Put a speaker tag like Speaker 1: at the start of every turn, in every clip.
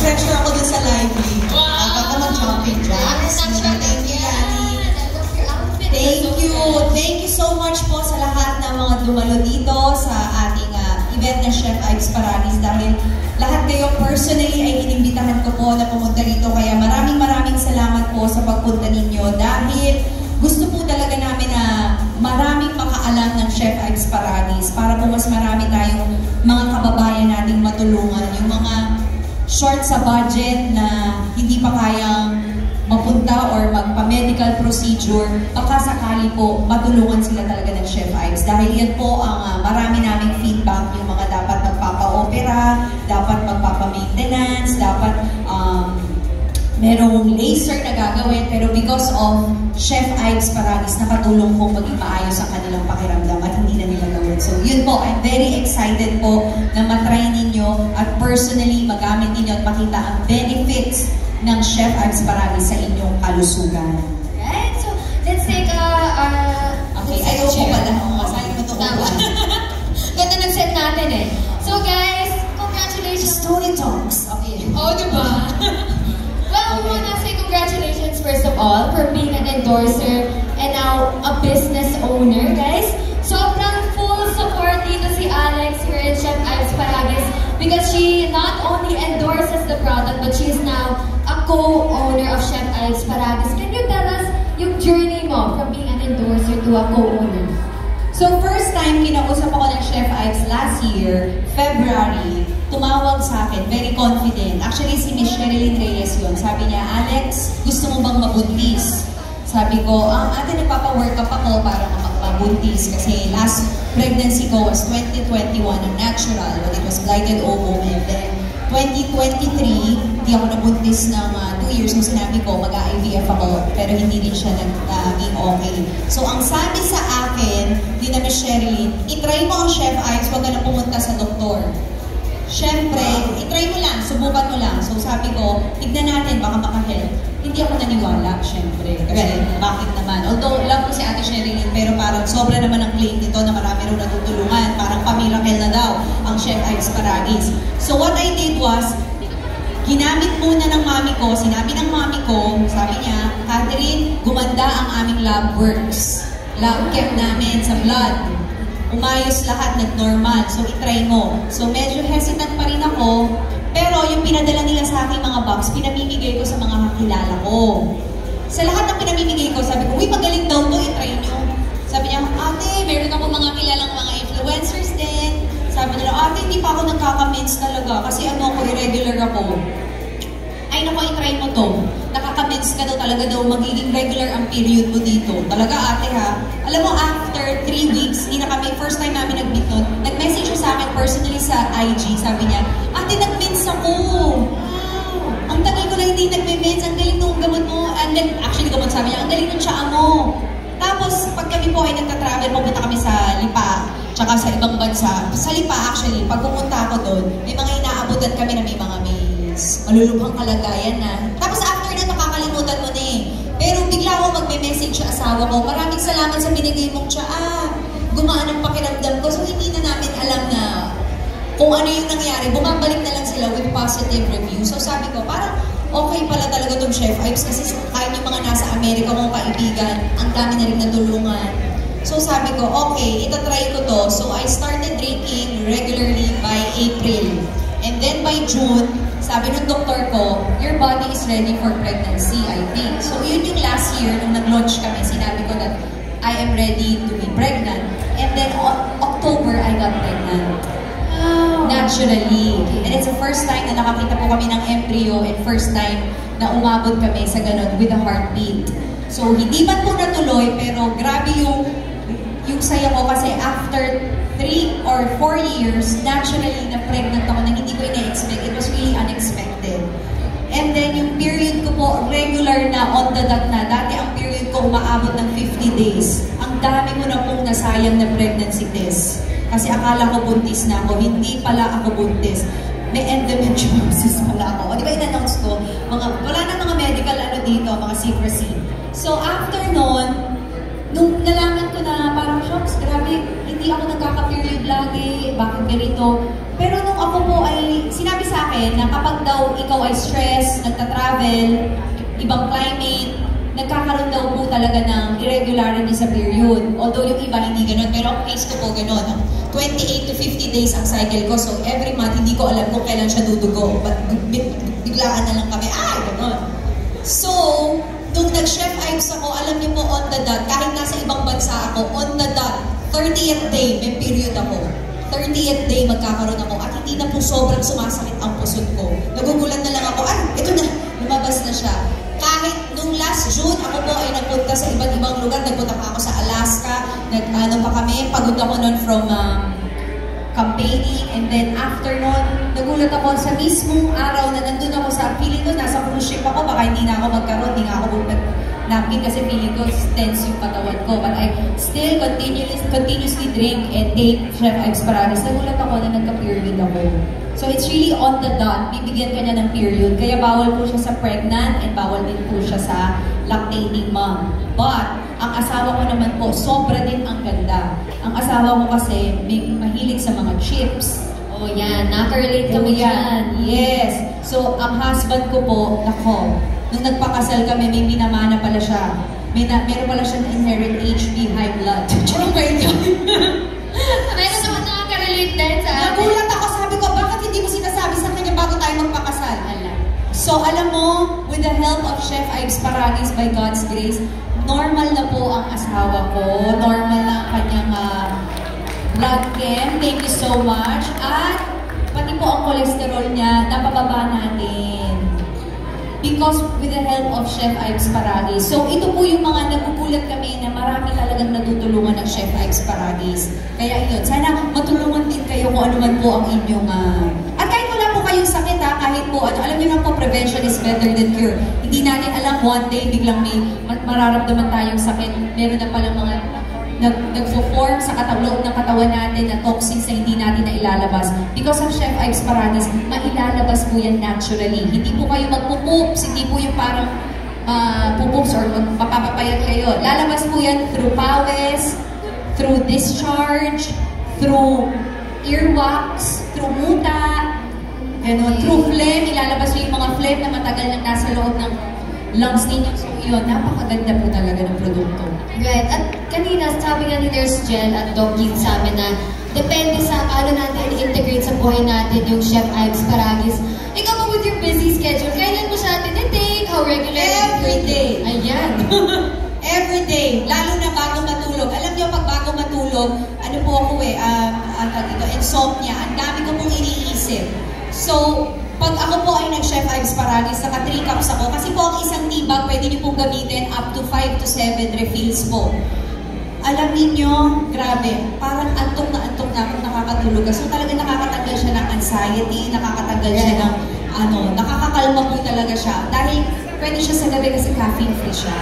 Speaker 1: Na-pressure ako dun sa lively. Baka mag-jumping jacks. Thank you, Annie. Thank you so much po sa lahat ng mga dumalo dito sa ating event ng Chef Ives Paradis dahil lahat kayo personally ay inimbitahan ko po na pumunta rito. Kaya maraming salamat po sa pagpunta ninyo dahil gusto po talaga namin na maraming makaalam ng Chef Ives Paradis para po mas marami tayong mga kababayan nating matulungan. Yung mga short sa budget na hindi pa kayang mapunta or magpa-medical procedure, baka sakali po matulungan sila talaga ng Chef Ives. Dahil yan po ang marami naming feedback, yung mga dapat magpapa-opera, dapat magpapa-maintenance, dapat merong laser na gagawin, pero because of Chef Ives Paradis, nakatulong po maging maayos ang kanilang pakiramdam at hindi na nila gawin. So yun po, I'm very excited po na matry ninyo at personally magamit ninyo at makita ang benefits ng Chef Ives Paradis sa inyong kalusugan.
Speaker 2: Right, so let's take
Speaker 1: okay, ayaw ko pala. Masaya mo ito.
Speaker 2: Ganda nag-set natin eh. So guys, congratulations.
Speaker 1: Story talks. Okay.
Speaker 2: Oh, diba? Well, we wanna say congratulations first of all for being an endorser and now a business owner, guys. Sobrang full support dito si Alex here in Chef Ives Paradis because she not only endorses the product but she is now a co-owner of Chef Ives Paradis. Can you tell us yung journey mo from being an endorser to a co-owner?
Speaker 1: So first time kinausap ako ng Chef Ives last year, February, tumawag sa akin, very confident. Actually, si Miss Sherilyn Reyes yun. Sabi niya, Alex, gusto mo bang mabuntis? Sabi ko, ate, nagpapa-work up ako para mabuntis kasi last pregnancy ko was 2021, a natural, but it was blighted ovum. And then 2023, di ako nabuntis ng 2 years. So sinabi ko, mag-IVF ako, pero hindi din siya naging okay. So ang sabi sa akin, di na Miss Sherilyn, itry mo ang Chef Ives, huwag ka na pumunta sa doktor. Siyempre, itry mo lang, subukan mo lang. So sabi ko, tignan natin, baka maka-help. Hindi ako naniwala, siyempre. Kasi bakit naman? Although, love ko si Ate Sherilyn, pero parang sobra naman ang claim nito na marami rin natutulungan. Parang pa-miracle na daw ang Chef Ives Paradis. So what I did was, ginamit muna ng mami ko, sinabi ng mami ko, sabi niya, Catherine, gumanda ang aming lab works. Lab kept namin sa blood. Umayos lahat, nag-normal. So, itry mo. So, medyo hesitant pa rin ako. Pero, yung pinadala nila sa aking mga box, pinamimigay ko sa mga kakilala ko. Sa lahat ng pinamimigay ko, sabi ko, uy, magaling daw to, itry nyo. Sabi niya, ate, meron ako mga kilalang mga influencers din. Sabi nila, ate, hindi pa ako nagkaka-mens talaga kasi ano ako, irregular ako. Ay, naku, itry mo to. Nakaka-mens ka daw talaga daw, magiging regular ang period mo dito. Talaga, ate ha. Alam mo, after 3 weeks, hindi na kami, first time namin nag-meet nun, nag-message siya sa akin personally sa IG. Sabi niya, ate, nag-mens ako. Ang tagal ko na hindi nag-mens. Ang galing nung gamot mo. And then, actually, gamot sabi niya, ang galing nung tsaa mo. Tapos, pag kami po ay nagta-travel, pupunta kami sa Lipa, tsaka sa ibang bansa. Sa Lipa, actually, pag pumunta ako doon, may mga inaabutan kami na may mga malulubhang kalagayan na. Tapos after na, nakakalimutan mo na eh. Pero bigla ako magme-message sa asawa ko, maraming salamat sa binigay mong tsaa. Gumaan ang pakiramdam ko. So hindi na namin alam na kung ano yung nangyari. Bumabalik na lang sila with positive review. So sabi ko, parang okay pala talaga itong Chef Ives kasi kahit yung mga nasa Amerika mong kaibigan, ang dami na rin natulungan. So sabi ko, okay, itatry ko to. So I started drinking regularly by April. And then by June, sabi ng doktor ko, your body is ready for pregnancy, I think. So yun yung last year, nung nag-launch kami, sinabi ko that I am ready to be pregnant. And then October, I got pregnant. Wow. Naturally. And it's the first time na nakakita po kami ng embryo and first time na umabot kami sa ganun with a heartbeat. So hindi man po natuloy, pero grabe yung saya ko kasi after 3 or 4 years, naturally na pregnant ako na hindi ko ina-expect. It was really unexpected. And then yung period ko po, regular na, on the dot na. Dati ang period ko umaabot ng 50 days. Ang dami mo na pong nasayang na pregnancy test. Kasi akala ko buntis na ako, hindi pala ako buntis. May endometriosis pala ako. O di ba in-announce ko, wala na mga medical ano dito, mga secrecy. So after nun, nung nalaman ko na parang shocks, grabe, hindi ako nagkaka-period lagi, bakit ganito. Pero nung ako po ay sinabi sa akin na kapag daw ikaw ay stress, nagta-travel, ibang climate, nagkakaroon daw po talaga ng irregularity sa period. Although yung iba hindi ganun, pero ang case ko po ganun. 28 to 50 days ang cycle ko, so every month hindi ko alam kung kailan siya dudugo. But biglaan na lang kami, ganun. So, nung nag-Chef Ives ako, alam niyo po on the dot, kahit nasa ibang bansa ako, on the dot, 30th day, may period ako. 30th day magkakaroon ako at hindi na po sobrang sumasakit ang pusod ko. Nagugulat na lang ako, ito na, lumabas na siya. Kahit nung last June, ako po ay nagpunta sa iba't ibang lugar. Nagpunta pa ako sa Alaska, nag-ano pa kami, pagod ako nun from campaigning, and then after nun, nagulat ako sa mismong araw na nandun ako sa, feeling ko nasa cruise ship ako, baka hindi na ako magkaroon, hindi nga ako napkin kasi feeling ko tense yung katawan ko. But I still continuously drink and take Chef Ives Pararis. Nagulat ako na nagka-period ako. So it's really on the dot, bibigyan ka niya ng period. Kaya bawal po siya sa pregnant and bawal din po siya sa lactating mom. But, ang asawa ko naman po, sobra din ang ganda. Ang asawa ko kasi may mahilig sa mga chips.
Speaker 2: Oh yan, nakarelate kami yan.
Speaker 1: Yes. So, ang husband ko po, nako, nung nagpakasal kami, may minamana pala siya. Meron pala siyang inherent HB, high blood. Oh my God!
Speaker 2: Meron naman nakakarelate din sa atin.
Speaker 1: Nagulat ako, sabi ko, bakit hindi mo sinasabi sa kanya bago tayo magpakasal? So, alam mo, with the help of Chef Ives Pararis, by God's grace, normal na po ang asawa ko. Normal na ang kanyang blood chem. Thank you so much. At pati po ang cholesterol niya, napababa natin. Because with the help of Chef Ives Pararis. So, ito po yung mga nagugulat kami na marami talagang natutulungan ng Chef Ives Pararis. Kaya yun, sana matulungan din kayo kung ano man po ang inyong... At kahit wala po kayong sakit kahit po, alam niyo na po, prevention is better than cure. Hindi natin alam, one day, biglang may mararamdaman tayong sakit. Meron na palang mga nagpo-form sa loob ng katawan natin na toxins na hindi natin na ilalabas. Because of Chef Ives Pararis, mailalabas po yan naturally. Hindi po kayo magpupoops, hindi po yung parang pupoops or mapapapayat kayo. Lalabas po yan through pawis, through discharge, through earwax, through muta, through phlegm. Ilalabas po yung mga phlegm na matagal nang nasa loob ng lungs ninyo. So yun, napakaganda po talaga ng produkto.
Speaker 2: Right. At kanina, sabi nga ni Nurse Jen at Doc Yin sa amin na depende sa paano natin i-integrate sa buhay natin yung Chef Ives Pararis. Ikaw mo with your busy schedule, kailan mo siya tinitake? How regular?
Speaker 1: Every day.
Speaker 2: Ayan.
Speaker 1: Every day. Lalo na bago matulog. Alam niyo, pag bago matulog, ano po ako insomnia. Ang dami ko pong iniisip. So, pag ako po ay nag-Chef Ives Pararis, naka 3 cups ako. Kasi po ang isang tibag, pwede niyo pong gamitin up to 5 to 7 refills po. Alam niyo, grabe, parang antok na ako nakakatulog. So talaga nakakatanggal siya ng anxiety, nakakatanggal siya ng nakakakalma po talaga siya. Dahil pwede siya sa gabi kasi caffeine-free siya.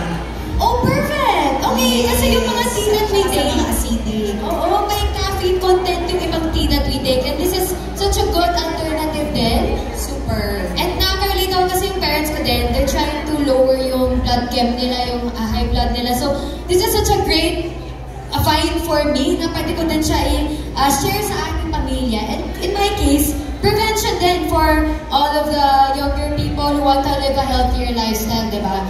Speaker 2: Oh, perfect! Okay, kasi yung mga tea that we take,
Speaker 1: mga acidic.
Speaker 2: Oo, may caffeine content yung ibang tea that we take. And this is such a good alternative din.
Speaker 1: Super.
Speaker 2: And nakaka-relate ako kasi yung parents ko din, they're trying to lower yung blood chem nila, yung high blood nila. So, this is such a great find for me na pwede ko din siya i-share sa aking pamilya. And in my case, prevention din for all of the younger people who want to live a healthier lifestyle, di ba?